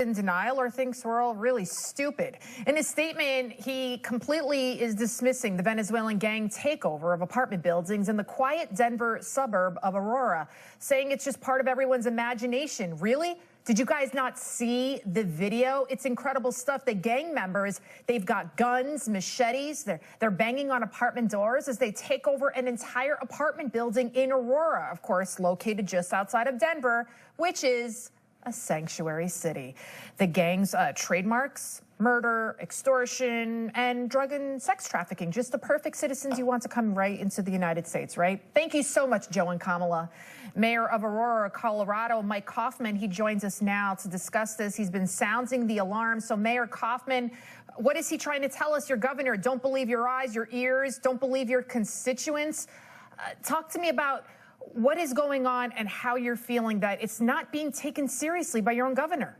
in denial or thinks we're all really stupid. In his statement, he completely is dismissing the Venezuelan gang takeover of apartment buildings in the quiet Denver suburb of Aurora, saying it's just part of everyone's imagination. Really? Did you guys not see the video? It's incredible stuff. The gang members, they've got guns, machetes. They're banging on apartment doors as they take over an entire apartment building in Aurora, of course, located just outside of Denver, which is a sanctuary city. The gang's trademarks: murder, extortion, and drug and sex trafficking. Just the perfect citizens you want to come right into the United States, right? Thank you so much, Joe and Kamala. Mayor of Aurora, Colorado, Mike Kaufman, he joins us now to discuss this. He's been sounding the alarm. So, Mayor Kaufman, what is he trying to tell us? Your governor, don't believe your eyes, your ears, don't believe your constituents. Talk to me about what is going on and how you're feeling that it's not being taken seriously by your own governor.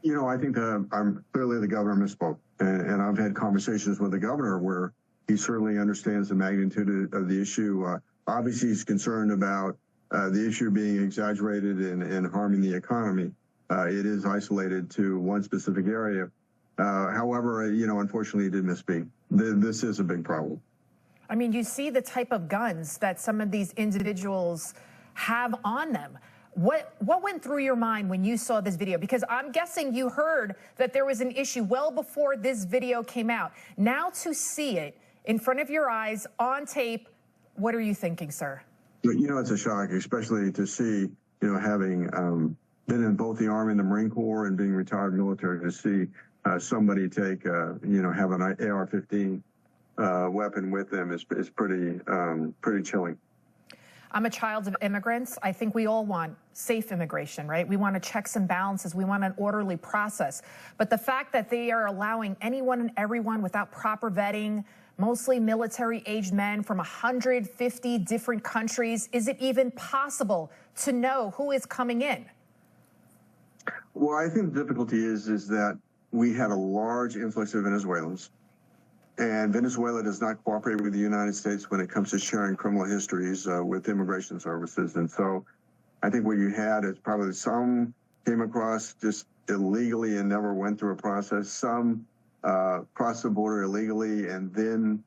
You know, I think clearly the governor misspoke, and I've had conversations with the governor where he certainly understands the magnitude of the issue. Obviously, he's concerned about the issue being exaggerated and harming the economy. It is isolated to one specific area. However, you know, unfortunately, he did misspeak. This is a big problem. I mean, you see the type of guns that some of these individuals have on them. What went through your mind when you saw this video? Because I'm guessing you heard that there was an issue well before this video came out. Now to see it in front of your eyes on tape, what are you thinking, sir? You know, it's a shock, especially to see, you know, having been in both the Army and the Marine Corps and being retired military, to see somebody take, you know, have an AR-15 weapon with them is pretty chilling. I'm a child of immigrants. I think we all want safe immigration, right? We want checks and balances. We want an orderly process. But the fact that they are allowing anyone and everyone without proper vetting, mostly military-aged men from 150 different countries, is it even possible to know who is coming in? Well, I think the difficulty is that we had a large influx of Venezuelans. And Venezuela does not cooperate with the United States when it comes to sharing criminal histories with immigration services. And so I think what you had is probably some came across just illegally and never went through a process. Some crossed the border illegally and then,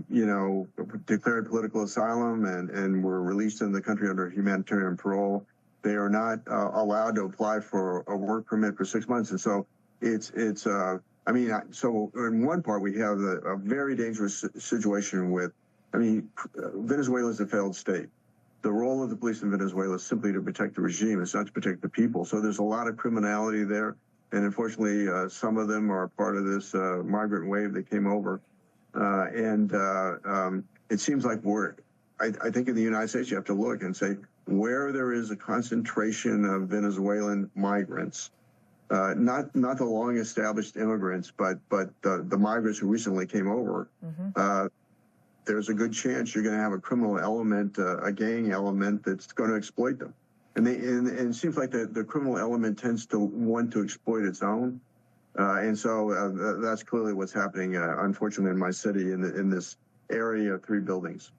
you know, declared political asylum and were released in the country under humanitarian parole. They are not allowed to apply for a work permit for 6 months. And so I mean, so in one part, we have a very dangerous situation with, I mean, Venezuela is a failed state. The role of the police in Venezuela is simply to protect the regime. It's not to protect the people. So there's a lot of criminality there. And unfortunately, some of them are part of this migrant wave that came over. It seems like I think in the United States, you have to look and say, where there is a concentration of Venezuelan migrants, not the long-established immigrants, but the migrants who recently came over. Mm-hmm. There's a good chance you're going to have a criminal element, a gang element that's going to exploit them. And it seems like the criminal element tends to want to exploit its own. And so that's clearly what's happening, unfortunately, in my city, in this area of 3 buildings.